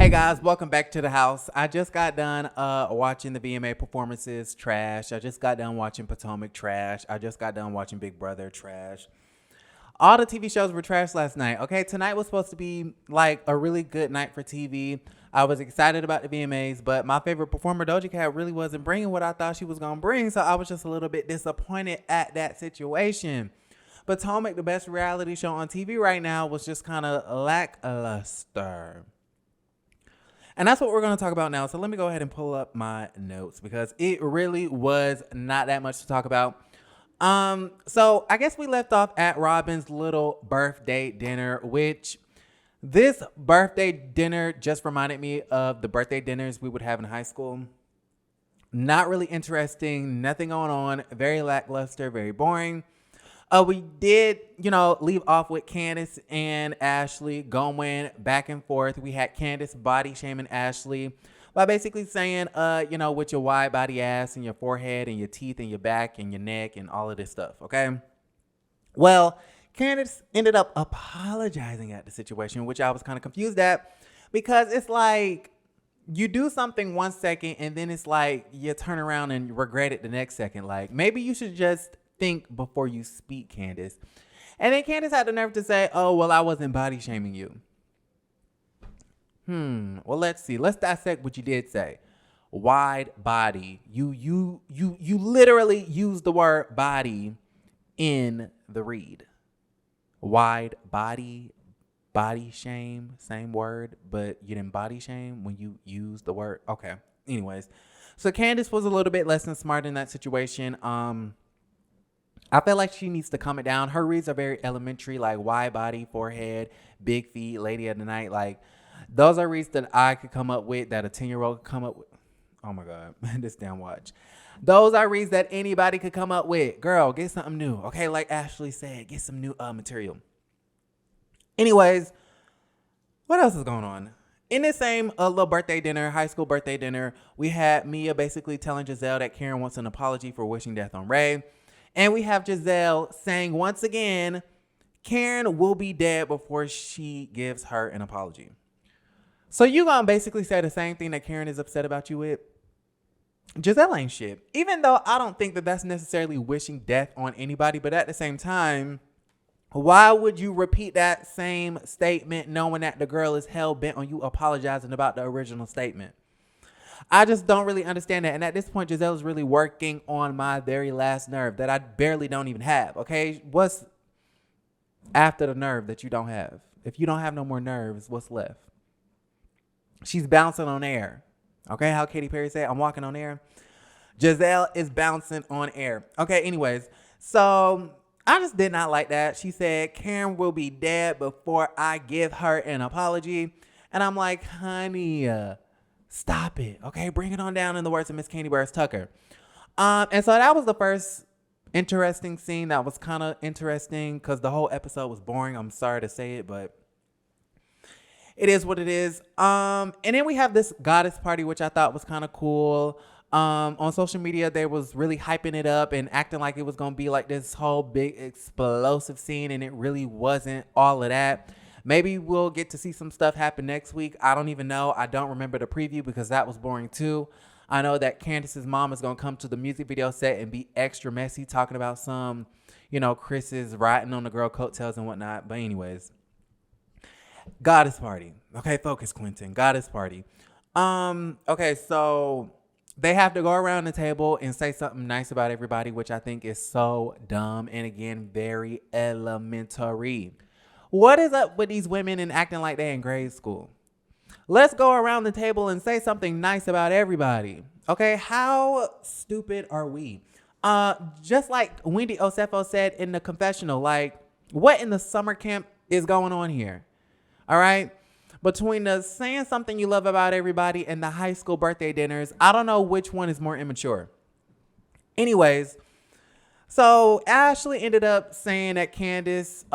Hey guys, welcome back to the house. I just got done watching the VMA performances, trash. I just got done watching Potomac, trash. I just got done watching Big Brother, trash. All the TV shows were trash last night. Okay, tonight was supposed to be like a really good night for TV. I was excited about the VMAs, but my favorite performer, Doja Cat, really wasn't bringing what I thought she was going to bring, so I was just a little bit disappointed at that situation. Potomac, the best reality show on TV right now, was just kind of lackluster. And that's what we're going to talk about now. So let me go ahead and pull up my notes because it really was not that much to talk about. So I guess we left off at Robin's little birthday dinner, which this birthday dinner just reminded me of the birthday dinners we would have in high school. Not really interesting, nothing going on, very lackluster, very boring. We did, leave off with Candiace and Ashley going back and forth. We had Candiace body shaming Ashley by basically saying, with your wide body ass and your forehead and your teeth and your back and your neck and all of this stuff, okay? Well, Candiace ended up apologizing at the situation, which I was kind of confused at because it's like you do something 1 second and then it's like you turn around and regret it the next second. Like maybe you should just think before you speak, Candiace. And then Candiace had the nerve to say, oh, well, I wasn't body shaming you. Well, let's see. Let's dissect what you did say. Wide body. You literally used the word body in the read. Wide body, body shame, same word, but you didn't body shame when you used the word. Okay. Anyways, so Candiace was a little bit less than smart in that situation. I feel like she needs to calm it down. Her reads are very elementary, like wide body, forehead, big feet, lady of the night. Like those are reads that I could come up with, that a 10-year-old could come up with. Oh my God, this damn watch. Those are reads that anybody could come up with. Girl, get something new. Okay, like Ashley said, get some new material. Anyways, what else is going on? In this same little birthday dinner, high school birthday dinner, we had Mia basically telling Giselle that Karen wants an apology for wishing death on Ray. And we have Giselle saying once again, Karen will be dead before she gives her an apology. So you gonna basically say the same thing that Karen is upset about you with? Giselle ain't shit. Even though I don't think that that's necessarily wishing death on anybody, but at the same time, why would you repeat that same statement knowing that the girl is hell bent on you apologizing about the original statement? I just don't really understand that. And at this point, Giselle is really working on my very last nerve that I barely don't even have. Okay. What's after the nerve that you don't have? If you don't have no more nerves, what's left? She's bouncing on air. Okay. How Katy Perry said, I'm walking on air. Giselle is bouncing on air. Okay. Anyways, so I just did not like that. She said, Karen will be dead before I give her an apology. And I'm like, honey, stop it. Okay, bring it on down, in the words of Miss Candy Burris Tucker. And so that was the first interesting scene that was kind of interesting because the whole episode was boring. I'm sorry to say it, but it is what it is. And then we have this goddess party, which I thought was kind of cool. On social media, they was really hyping it up and acting like it was going to be like this whole big explosive scene, and it really wasn't all of that. Maybe we'll get to see some stuff happen next week. I don't even know. I don't remember the preview because that was boring too. I know that Candiace's mom is going to come to the music video set and be extra messy talking about some, Chris is riding on the girl coattails and whatnot. But anyways, goddess party. Okay, focus, Quentin. Goddess party. Okay, so they have to go around the table and say something nice about everybody, which I think is so dumb and, again, very elementary. What is up with these women and acting like they in grade school? Let's go around the table and say something nice about everybody. Okay, how stupid are we? Just like Wendy Osefo said in the confessional, like, what in the summer camp is going on here? All right? Between the saying something you love about everybody and the high school birthday dinners, I don't know which one is more immature. Anyways, so Ashley ended up saying that Candiace,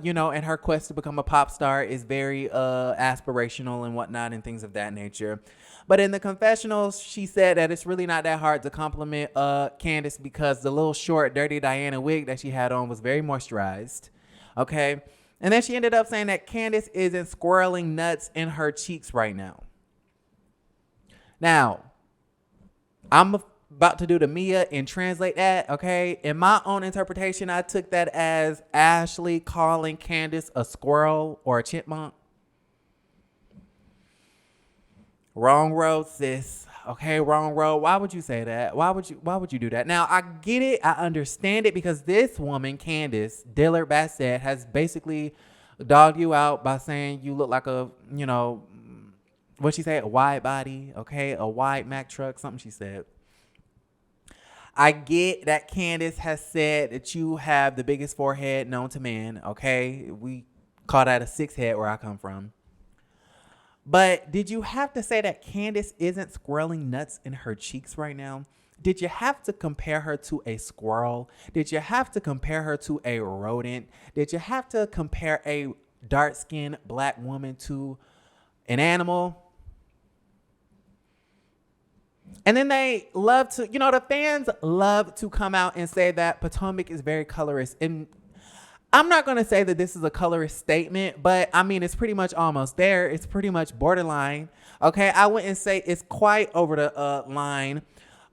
in her quest to become a pop star is very aspirational and whatnot and things of that nature. But in the confessionals, she said that it's really not that hard to compliment Candiace because the little short, dirty Diana wig that she had on was very moisturized. Okay. And then she ended up saying that Candiace isn't squirreling nuts in her cheeks right now. Now, I'm about to do the Mia and translate that, okay? In my own interpretation, I took that as Ashley calling Candiace a squirrel or a chipmunk. Wrong road, sis. Okay, wrong road. Why would you say that? Why would you do that? Now, I get it. I understand it because this woman, Candiace Dillard Bassett, has basically dogged you out by saying you look like a, what she said, a wide body, okay? A wide Mack truck, something she said. I get that Candiace has said that you have the biggest forehead known to man, okay? We call that a 6 head where I come from. But did you have to say that Candiace isn't squirreling nuts in her cheeks right now? Did you have to compare her to a squirrel? Did you have to compare her to a rodent? Did you have to compare a dark-skinned black woman to an animal? And then they love to, the fans love to come out and say that Potomac is very colorist. And I'm not going to say that this is a colorist statement, but I mean, it's pretty much almost there. It's pretty much borderline. Okay. I wouldn't say it's quite over the line.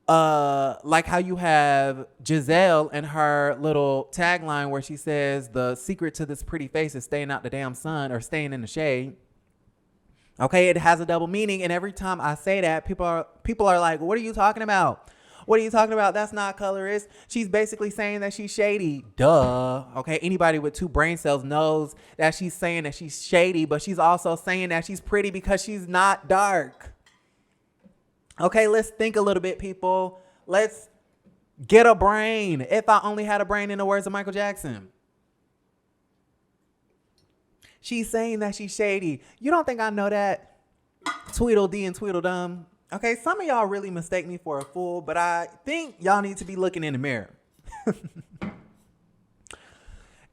Like how you have Giselle and her little tagline where she says the secret to this pretty face is staying out the damn sun or staying in the shade. Okay. It has a double meaning. And every time I say that, people are like, what are you talking about? What are you talking about? That's not colorist. She's basically saying that she's shady. Duh. Okay. Anybody with 2 brain cells knows that she's saying that she's shady, but she's also saying that she's pretty because she's not dark. Okay. Let's think a little bit, people. Let's get a brain. If I only had a brain, in the words of Michael Jackson. She's saying that she's shady. You don't think I know that? Tweedledee and Tweedledum. Okay, some of y'all really mistake me for a fool, but I think y'all need to be looking in the mirror.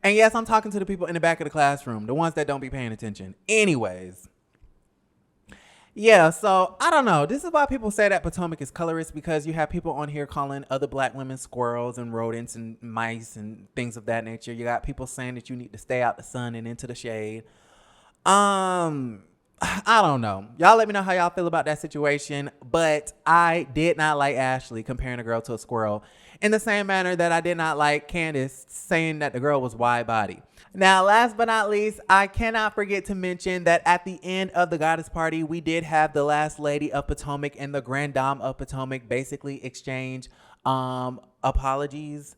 And yes, I'm talking to the people in the back of the classroom, the ones that don't be paying attention. Anyways. Yeah, so I don't know. This is why people say that Potomac is colorist, because you have people on here calling other black women squirrels and rodents and mice and things of that nature. You got people saying that you need to stay out the sun and into the shade. I don't know. Y'all let me know how y'all feel about that situation. But I did not like Ashley comparing a girl to a squirrel in the same manner that I did not like Candiace saying that the girl was wide body. Now, last but not least, I cannot forget to mention that at the end of the Goddess Party, we did have the Last Lady of Potomac and the Grand Dame of Potomac basically exchange apologies.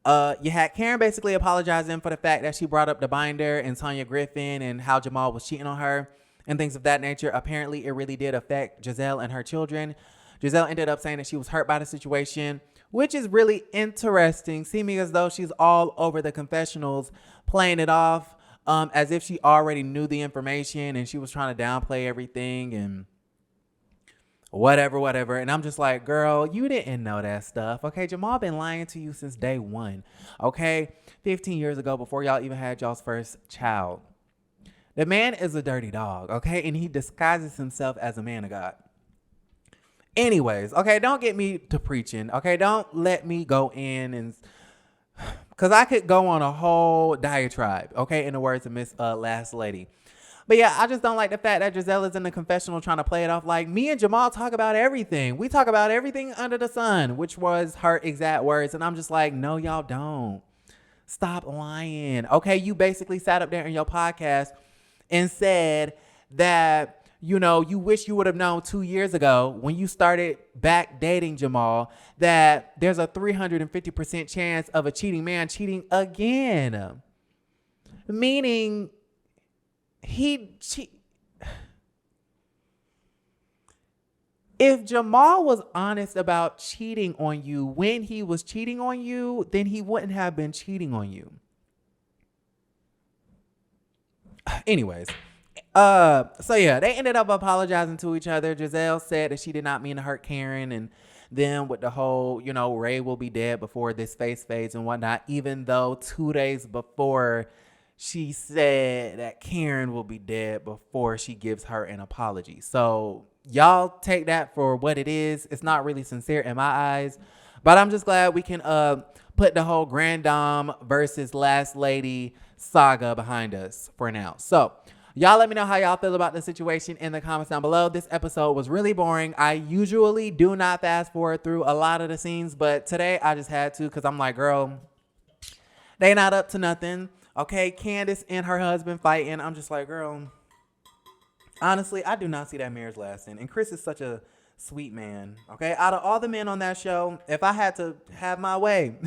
You had Karen basically apologizing for the fact that she brought up the binder and Tanya Griffin and how Jamal was cheating on her and things of that nature. Apparently, it really did affect Giselle and her children. Giselle ended up saying that she was hurt by the situation, which is really interesting, seeming as though she's all over the confessionals, playing it off as if she already knew the information and she was trying to downplay everything and whatever. And I'm just like, girl, you didn't know that stuff. Okay, Jamal been lying to you since day one. Okay, 15 years ago, before y'all even had y'all's first child. The man is a dirty dog, okay? And he disguises himself as a man of God. Anyways, okay, don't get me to preaching, okay? Don't let me go in and... Because I could go on a whole diatribe, okay, in the words of Miss Last Lady. But yeah, I just don't like the fact that Giselle is in the confessional trying to play it off like me and Jamal talk about everything. We talk about everything under the sun, which was her exact words. And I'm just like, no, y'all don't. Stop lying. Okay, you basically sat up there in your podcast and said that, you wish you would have known 2 years ago when you started back dating Jamal that there's a 350% chance of a cheating man cheating again. Meaning if Jamal was honest about cheating on you when he was cheating on you, then he wouldn't have been cheating on you. Anyways, so yeah, they ended up apologizing to each other. Giselle said that she did not mean to hurt Karen, and then with the whole, Ray will be dead before this face fades and whatnot, even though 2 days before she said that Karen will be dead before she gives her an apology. So y'all take that for what it is. It's not really sincere in my eyes, but I'm just glad we can put the whole Grand Dame versus Last Lady saga behind us for now. So Y'all let me know how y'all feel about the situation in the comments down below. This episode was really boring. I usually do not fast forward through a lot of the scenes, but today I just had to because I'm like, girl, they not up to nothing. Okay, Candiace and her husband fighting. I'm just like, girl, honestly, I do not see that marriage lasting. And Chris is such a sweet man. Okay, out of all the men on that show, if I had to have my way,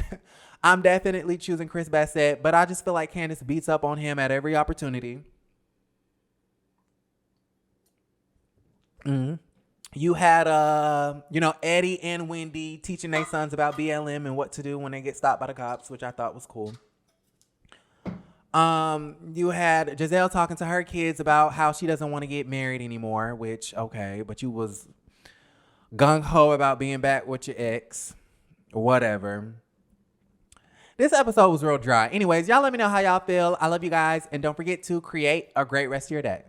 I'm definitely choosing Chris Bassett. But I just feel like Candiace beats up on him at every opportunity. Mm-hmm. You had, Eddie and Wendy teaching their sons about BLM and what to do when they get stopped by the cops, which I thought was cool. You had Giselle talking to her kids about how she doesn't want to get married anymore, which, okay, but you was gung-ho about being back with your ex, whatever. This episode was real dry. Anyways, y'all let me know how y'all feel. I love you guys, and don't forget to create a great rest of your day.